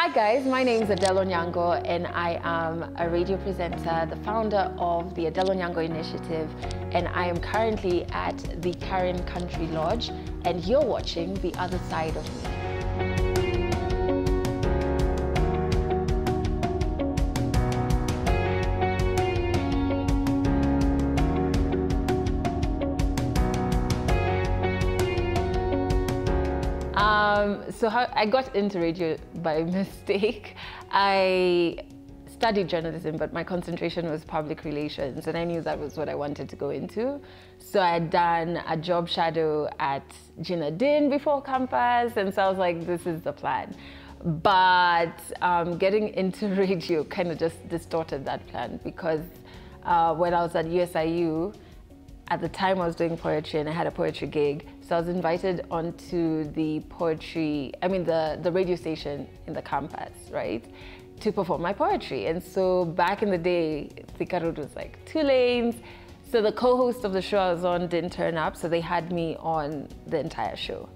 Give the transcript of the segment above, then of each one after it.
Hi guys, my name is Adelle Onyango and I am a radio presenter, the founder of the Adelle Onyango Initiative, and I am currently at the Kenyan Country Lodge, and you're watching The Other Side of Me. So I got into radio by mistake. I studied journalism, but my concentration was public relations, and I knew that was what I wanted to go into. So I had done a job shadow at Gina Din before campus, and so I was like, this is the plan. But getting into radio kind of just distorted that plan, because when I was at USIU, at the time I was doing poetry and I had a poetry gig. So I was invited onto the the radio station in the campus, right? To perform my poetry. And so back in the day, Thika Road was like 2 lanes. So the co-host of the show I was on didn't turn up, so they had me on the entire show.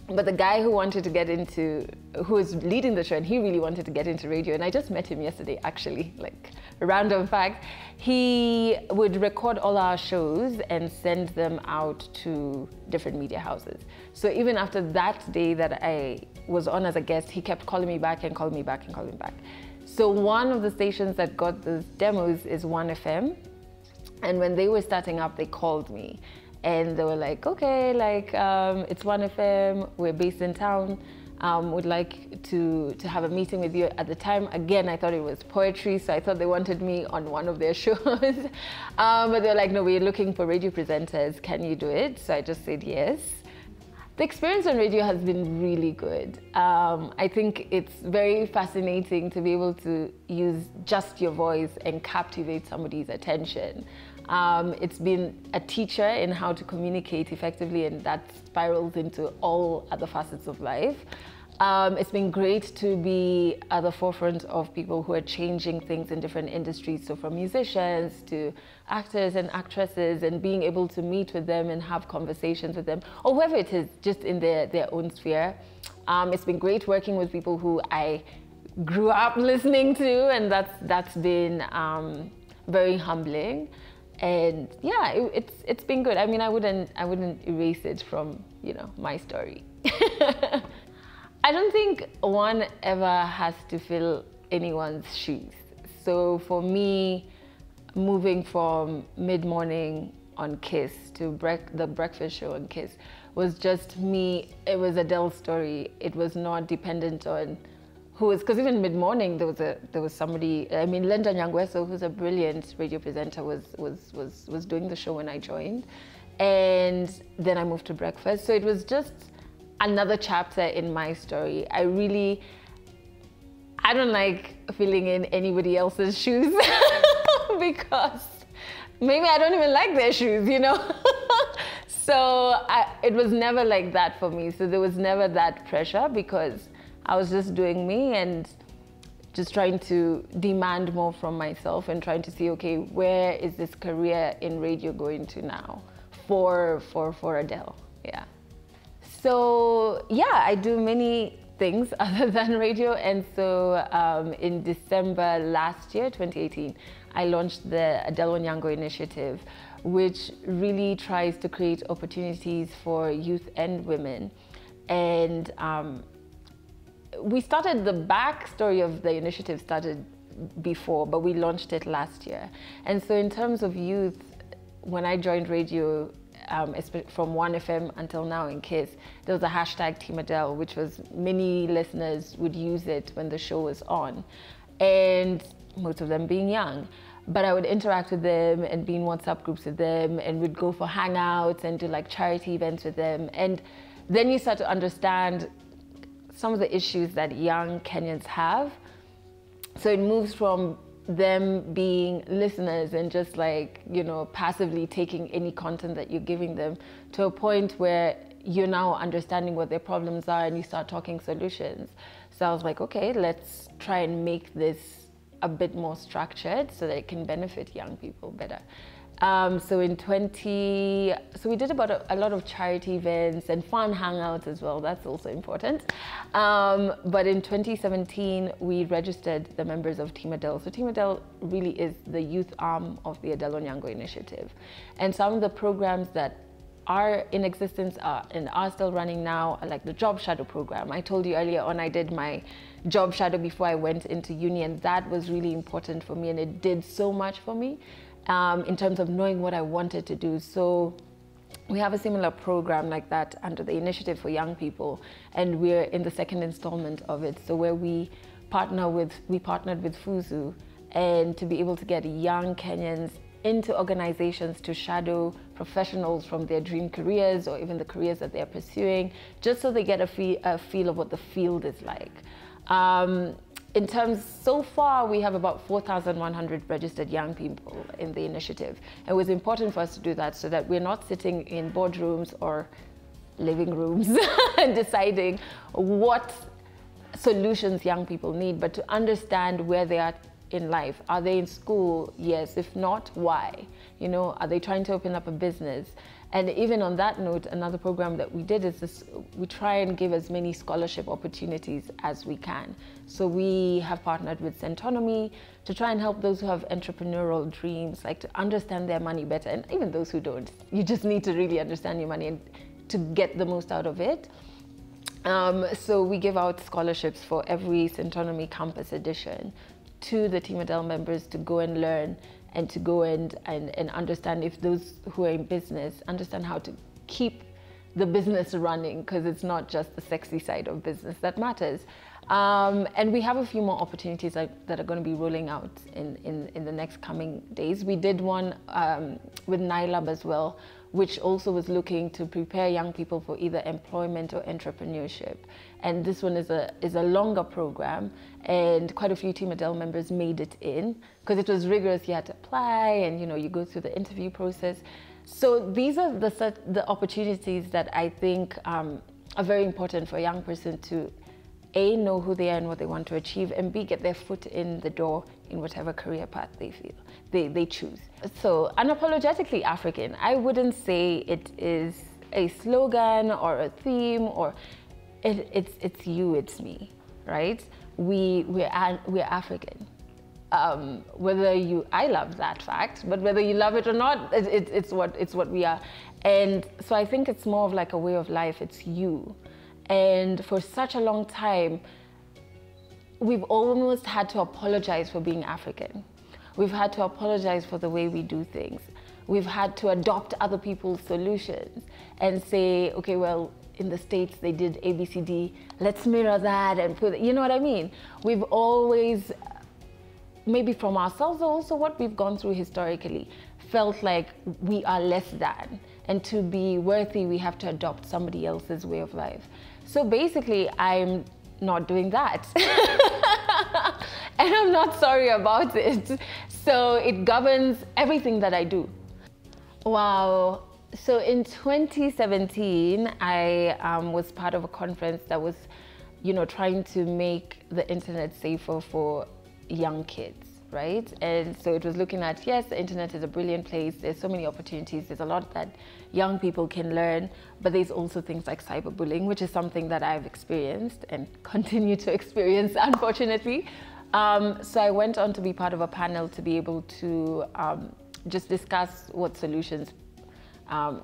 But the guy who was leading the show, and he really wanted to get into radio, and I just met him yesterday, actually, like a random fact. He would record all our shows and send them out to different media houses. So even after that day that I was on as a guest, he kept calling me back and calling me back and calling me back. So one of the stations that got those demos is 1FM. And when they were starting up, they called me. And they were like, okay, it's 1FM, we're based in town, would like to have a meeting with you. At the time, again, I thought it was poetry, so I thought they wanted me on one of their shows. But they were like, no, we're looking for radio presenters, can you do it? So I just said yes. The experience on radio has been really good. I think it's very fascinating to be able to use just your voice and captivate somebody's attention. It's been a teacher in how to communicate effectively, and that spirals into all other facets of life. It's been great to be at the forefront of people who are changing things in different industries, so from musicians to actors and actresses, and being able to meet with them and have conversations with them, or whoever it is, just in their own sphere. It's been great working with people who I grew up listening to, and that's been very humbling. And yeah, it's been good. I mean, I wouldn't erase it from, my story. I don't think one ever has to fill anyone's shoes. So for me, moving from mid-morning on KISS to the breakfast show on KISS was just me. It was Adelle's story. It was not dependent on because even mid-morning there was somebody, Linda Nyangweso, who's a brilliant radio presenter, was doing the show when I joined. And then I moved to breakfast. So it was just another chapter in my story. I don't like filling in anybody else's shoes because maybe I don't even like their shoes, So it was never like that for me. So there was never that pressure, because I was just doing me and just trying to demand more from myself and trying to see, okay, where is this career in radio going to now for Adelle? Yeah. So yeah, I do many things other than radio. And so in December last year, 2018, I launched the Adelle Onyango Initiative, which really tries to create opportunities for youth and women. And we started, the backstory of the initiative started before, but we launched it last year. And so in terms of youth, when I joined radio, from 1FM until now in KISS, there was a hashtag Team Adelle, which was many listeners would use it when the show was on, and most of them being young. But I would interact with them and be in WhatsApp groups with them, and we'd go for hangouts and do like charity events with them. And then you start to understand some of the issues that young Kenyans have. So it moves from them being listeners and just passively taking any content that you're giving them, to a point where you're now understanding what their problems are and you start talking solutions. So I was like, okay, let's try and make this a bit more structured so that it can benefit young people better. So we did about a lot of charity events and fun hangouts as well. That's also important. But in 2017, we registered the members of Team Adelle. So Team Adelle really is the youth arm of the Adelle Onyango Initiative. And some of the programs that are in existence and are still running now, like the Job Shadow program. I told you earlier on, I did my Job Shadow before I went into uni, and that was really important for me, and it did so much for me in terms of knowing what I wanted to do. So we have a similar program like that under the Initiative for Young People, and we're in the second installment of it. So where we partnered with FUSU, and to be able to get young Kenyans into organizations to shadow professionals from their dream careers or even the careers that they're pursuing, just so they get a feel of what the field is like. In terms, so far we have about 4,100 registered young people in the initiative. It was important for us to do that so that we're not sitting in boardrooms or living rooms and deciding what solutions young people need, but to understand where they are in life. Are they in school? Yes. If not, why? You know, are they trying to open up a business? And even on that note, another program that we did is this: we try and give as many scholarship opportunities as we can. So we have partnered with SN2 to try and help those who have entrepreneurial dreams, like to understand their money better, and even those who don't. You just need to really understand your money and to get the most out of it. So we give out scholarships for every SN2 campus edition to the Team Adelle members to go and learn and to go and understand, if those who are in business understand how to keep the business running, because it's not just the sexy side of business that matters. And we have a few more opportunities that are going to be rolling out in the next coming days. We did one with NILAB as well, which also was looking to prepare young people for either employment or entrepreneurship. And this one is a longer program, and quite a few Team Adelle members made it in, because it was rigorous. You had to apply, and you go through the interview process. So these are the opportunities that I think are very important for a young person to A, know who they are and what they want to achieve, and B, get their foot in the door in whatever career path they choose. So unapologetically African, I wouldn't say it is a slogan or a theme, or it's you, it's me, right? We're African. I love that fact, but whether you love it or not, it's what we are. And so I think it's more of like a way of life. It's you. And for such a long time, we've almost had to apologize for being African. We've had to apologize for the way we do things. We've had to adopt other people's solutions and say, okay, well, in the States, they did A, B, C, D. Let's mirror that and put, you know what I mean? We've always, maybe from ourselves, or also what we've gone through historically, felt like we are less than. And to be worthy, we have to adopt somebody else's way of life. So basically, I'm not doing that. And I'm not sorry about it. So it governs everything that I do. Wow. So in 2017, I was part of a conference that was, trying to make the internet safer for young kids, right? And so it was looking at, yes, the internet is a brilliant place. There's so many opportunities. There's a lot that young people can learn, but there's also things like cyberbullying, which is something that I've experienced and continue to experience, unfortunately. So I went on to be part of a panel to be able to just discuss what solutions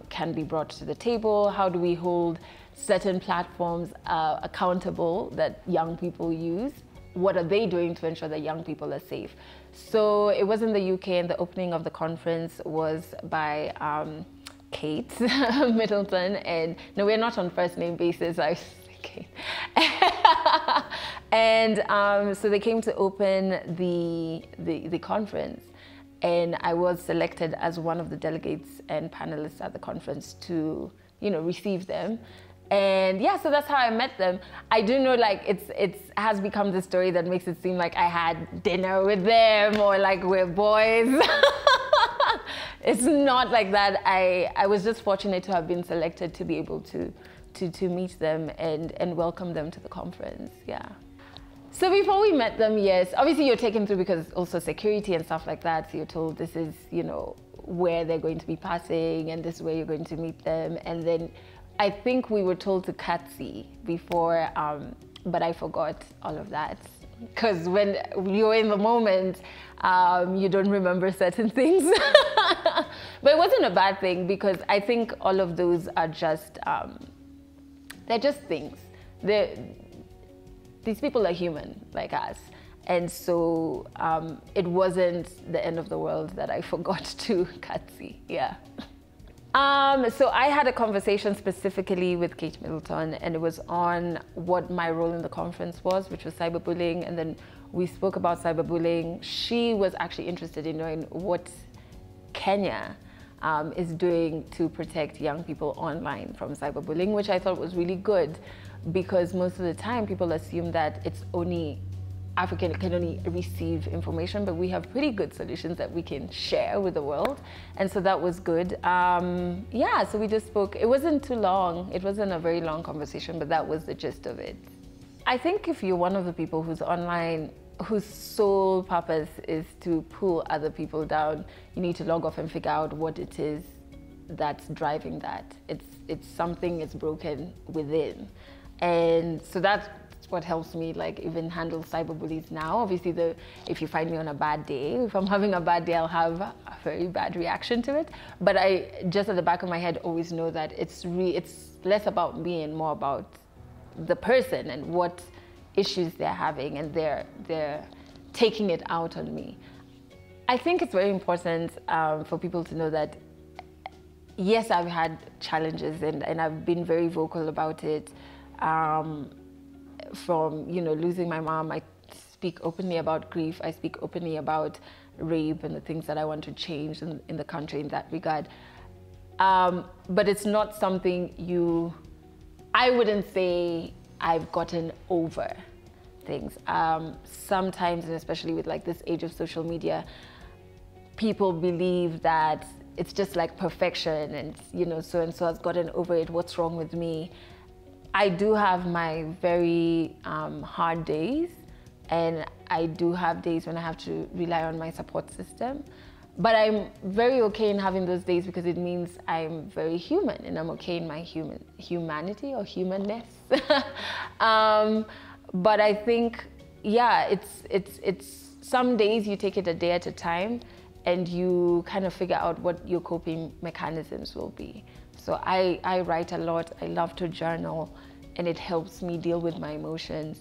can be brought to the table. How do we hold certain platforms accountable that young people use? What are they doing to ensure that young people are safe? So it was in the UK, and the opening of the conference was by Kate Middleton. And no, we're not on first name basis. I was Kate. And so they came to open the conference, and I was selected as one of the delegates and panelists at the conference to, receive them. And yeah, so that's how I met them. I do know, like, it has become the story that makes it seem like I had dinner with them or like we're boys. It's not like that. I was just fortunate to have been selected to be able to meet them and welcome them to the conference, yeah. So before we met them, yes, obviously you're taken through because also security and stuff like that. So you're told this is, where they're going to be passing, and this is where you're going to meet them. And then I think we were told to curtsy before, but I forgot all of that. Because when you're in the moment, you don't remember certain things. But it wasn't a bad thing, because I think all of those are just, they're just things. These people are human like us. And so it wasn't the end of the world that I forgot to curtsy, yeah. So I had a conversation specifically with Kate Middleton, and it was on what my role in the conference was, which was cyberbullying. And then we spoke about cyberbullying. She was actually interested in knowing what Kenya is doing to protect young people online from cyberbullying, which I thought was really good, because most of the time people assume that it's only Africa can only receive information, but we have pretty good solutions that we can share with the world. And so that was good. Yeah, so we just spoke. It wasn't too long. It wasn't a very long conversation, but that was the gist of it. I think if you're one of the people who's online, whose sole purpose is to pull other people down, you need to log off and figure out what it is that's driving that. It's something is broken within. And so that's what helps me like even handle cyberbullies now. Obviously, if you find me on a bad day, if I'm having a bad day, I'll have a very bad reaction to it. But I just at the back of my head always know that it's less about me and more about the person and what issues they're having, and they're taking it out on me. I think it's very important for people to know that yes, I've had challenges, and I've been very vocal about it. From losing my mom, I speak openly about grief. I speak openly about rape and the things that I want to change in the country in that regard. But it's not something I wouldn't say I've gotten over things. Sometimes, and especially with like this age of social media, people believe that it's just like perfection, and so and so has gotten over it. What's wrong with me? I do have my very hard days, and I do have days when I have to rely on my support system. But I'm very okay in having those days, because it means I'm very human, and I'm okay in my humanity or humanness. But I think, yeah, it's some days you take it a day at a time, and you kind of figure out what your coping mechanisms will be. So I write a lot. I love to journal, and it helps me deal with my emotions.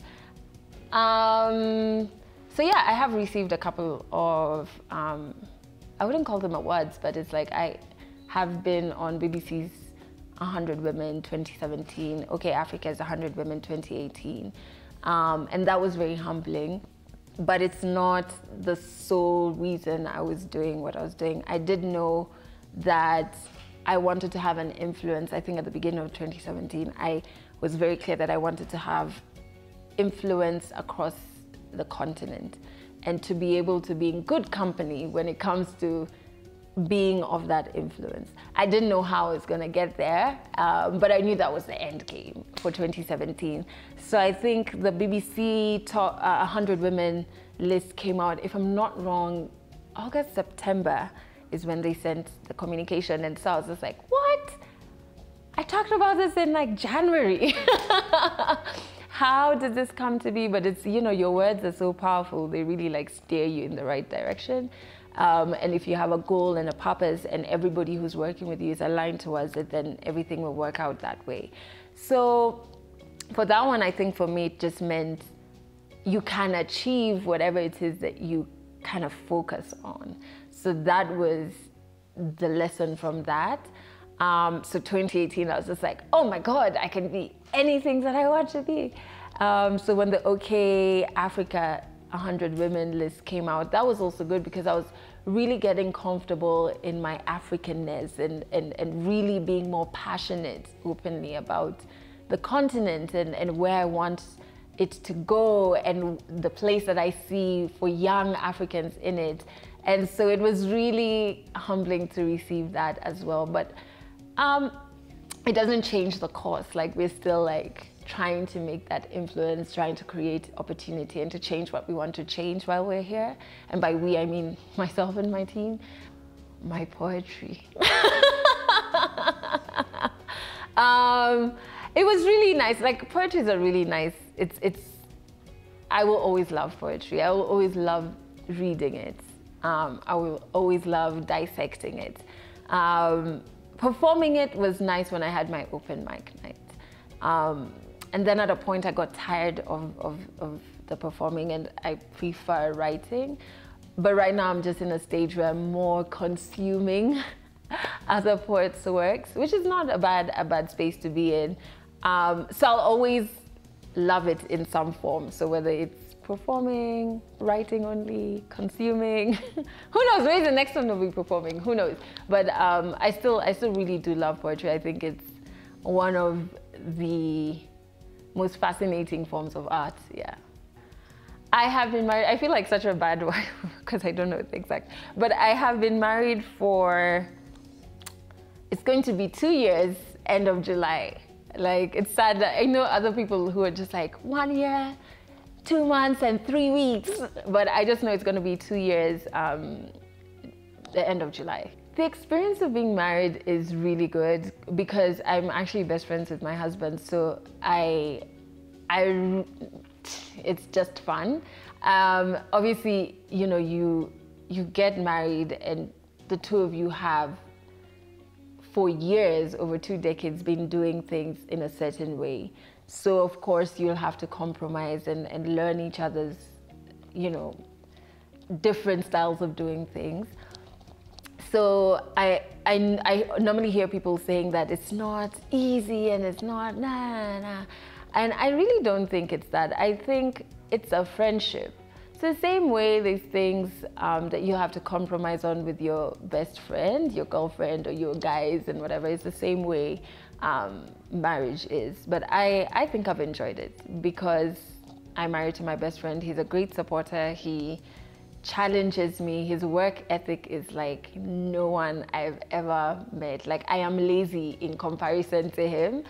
So yeah, I have received a couple of, I wouldn't call them awards, but it's like I have been on BBC's 100 Women 2017, OK Africa's 100 Women 2018. And that was very humbling, but it's not the sole reason I was doing what I was doing. I did know that I wanted to have an influence. I think at the beginning of 2017, I was very clear that I wanted to have influence across the continent, and to be able to be in good company when it comes to being of that influence. I didn't know how it's gonna get there, but I knew that was the end game for 2017. So I think the BBC top 100 Women list came out, if I'm not wrong, August, September is when they sent the communication. And so I was just like, what? I talked about this in like January. How did this come to be? But it's, your words are so powerful. They really like steer you in the right direction. And if you have a goal and a purpose, and everybody who's working with you is aligned towards it, then everything will work out that way. So for that one, I think for me, it just meant you can achieve whatever it is that you kind of focus on. So that was the lesson from that. So 2018, I was just like, oh my God, I can be anything that I want to be. So when the OK Africa 100 Women list came out, that was also good, because I was really getting comfortable in my Africanness, and really being more passionate openly about the continent and where I want it to go, and the place that I see for young Africans in it. And so it was really humbling to receive that as well. But it doesn't change the course. Like, we're still like trying to make that influence, trying to create opportunity and to change what we want to change while we're here. And by we, I mean myself and my team. My poetry. It was really nice. Like, poetries are really nice. I will always love poetry. I will always love reading it. I will always love dissecting it. Performing it was nice when I had my open mic night. And then at a point I got tired of the performing, and I prefer writing. But right now I'm just in a stage where I'm more consuming other poets' works, which is not a bad space to be in. So I'll always love it in some form. So whether it's performing, writing only, consuming, who knows, maybe the next one will be performing, who knows. But I still really do love poetry. I think it's one of the most fascinating forms of art, yeah. I have been married, I feel like such a bad wife because I don't know the exact, but I have been married for, it's going to be 2 years, end of July. Like, it's sad that I know other people who are just like 1 year, 2 months and 3 weeks, but I just know it's going to be 2 years, the end of July. The experience of being married is really good because I'm actually best friends with my husband, so it's just fun. Obviously, you know, you get married and the two of you have for years, over 2 decades, been doing things in a certain way. So of course you'll have to compromise and learn each other's, you know, different styles of doing things. So I normally hear people saying that it's not easy and it's not nah. And I really don't think it's that. I think it's a friendship. So the same way there's things that you have to compromise on with your best friend, your girlfriend, or your guys and whatever, it's the same way marriage is. But I think I've enjoyed it because I'm married to my best friend. He's a great supporter. He challenges me. His work ethic is like no one I've ever met. Like, I am lazy in comparison to him.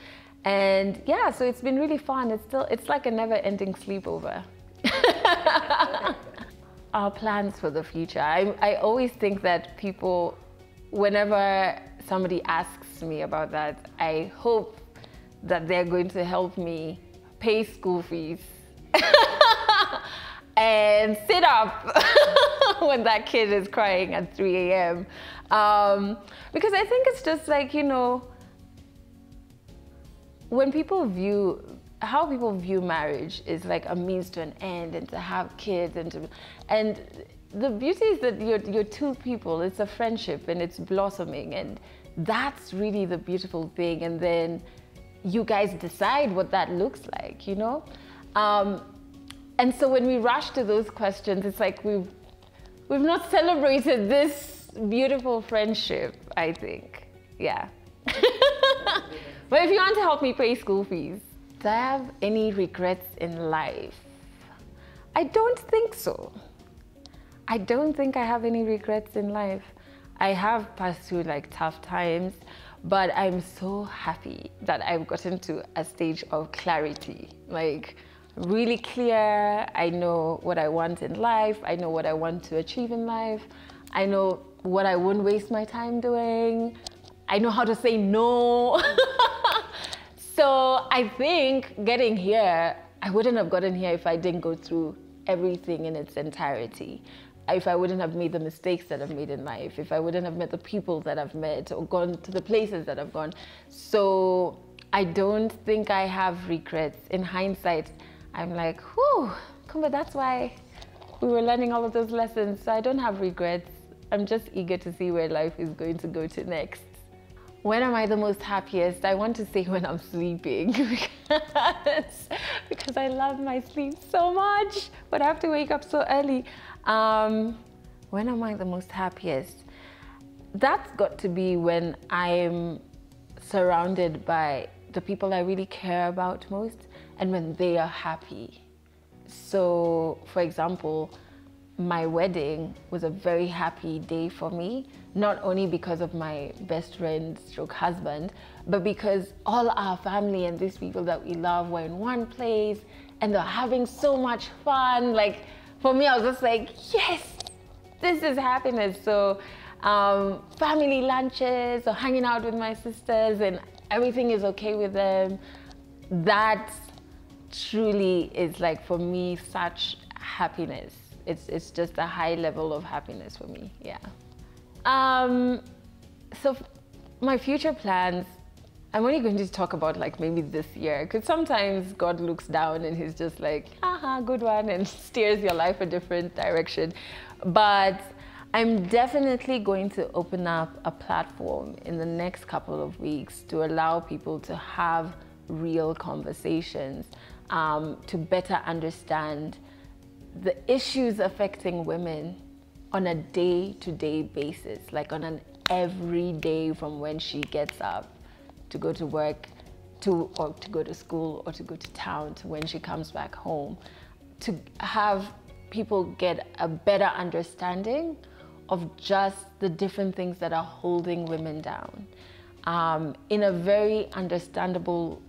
And yeah, so it's been really fun. It's like a never-ending sleepover. Our plans for the future. I always think that people, whenever somebody asks me about that, I hope that they're going to help me pay school fees and sit up when that kid is crying at 3 a.m. Because I think it's just like, you know, when people view, how people view marriage is like a means to an end and to have kids and the beauty is that you're two people, it's a friendship and it's blossoming, and that's really the beautiful thing. And then you guys decide what that looks like, you know? And so when we rush to those questions, it's like we've not celebrated this beautiful friendship, I think, yeah. But if you want to help me pay school fees, do I have any regrets in life? I don't think so. I don't think I have any regrets in life. I have passed through like tough times, but I'm so happy that I've gotten to a stage of clarity. Like, really clear. I know what I want in life. I know what I want to achieve in life. I know what I won't waste my time doing. I know how to say no. So I think getting here, I wouldn't have gotten here if I didn't go through everything in its entirety. If I wouldn't have made the mistakes that I've made in life, if I wouldn't have met the people that I've met or gone to the places that I've gone. So I don't think I have regrets. In hindsight, I'm like, whew, but that's why we were learning all of those lessons. So I don't have regrets. I'm just eager to see where life is going to go to next. When am I the most happiest? I want to say when I'm sleeping because I love my sleep so much, but I have to wake up so early. When am I the most happiest? That's got to be when I'm surrounded by the people I really care about most and when they are happy. So, for example, my wedding was a very happy day for me, not only because of my best friend stroke husband, but because all our family and these people that we love were in one place and they're having so much fun. Like, for me, I was just like, yes, this is happiness. So family lunches or hanging out with my sisters and everything is okay with them. That truly is like, for me, such happiness. It's just a high level of happiness for me, yeah. So my future plans, I'm only going to talk about like maybe this year, because sometimes God looks down and he's just like, aha, good one, and steers your life a different direction. But I'm definitely going to open up a platform in the next couple of weeks to allow people to have real conversations, to better understand the issues affecting women on a day-to-day basis, like on an every day, from when she gets up to go to work, or to go to school, or to go to town, to when she comes back home, to have people get a better understanding of just the different things that are holding women down, in a very understandable,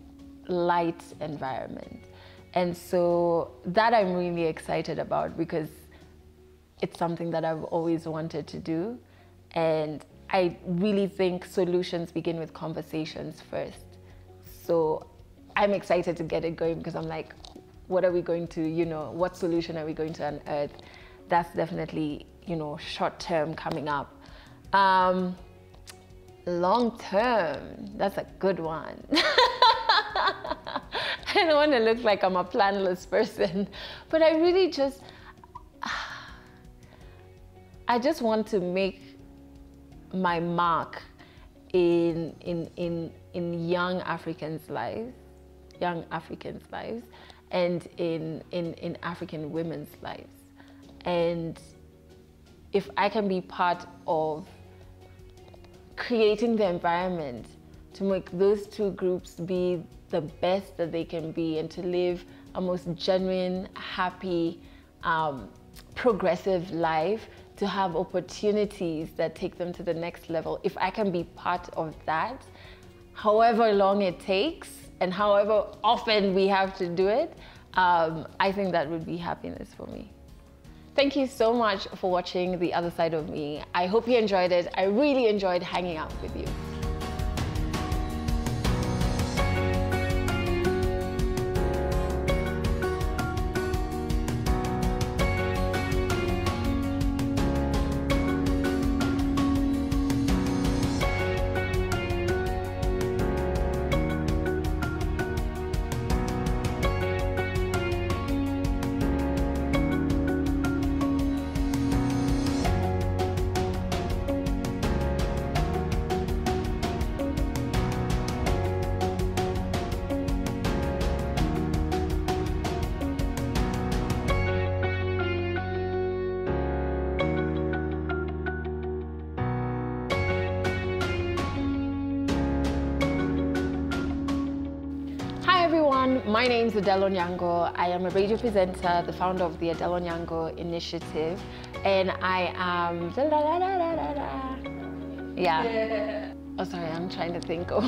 light environment. And so that I'm really excited about, because it's something that I've always wanted to do. And I really think solutions begin with conversations first. So I'm excited to get it going, because I'm like, what are we going to, what solution are we going to unearth? That's definitely, short term coming up. Long term, that's a good one. I don't want to look like I'm a planless person, but I really I just want to make my mark in young Africans' lives, and in African women's lives. And if I can be part of creating the environment to make those two groups be the best that they can be, and to live a most genuine, happy, progressive life, to have opportunities that take them to the next level. If I can be part of that, however long it takes and however often we have to do it, I think that would be happiness for me. Thank you so much for watching The Other Side of Me. I hope you enjoyed it. I really enjoyed hanging out with you. My name is Adelle Onyango. I am a radio presenter, the founder of the Adelle Onyango Initiative, and I am... Yeah. Oh, sorry, I'm trying to think of...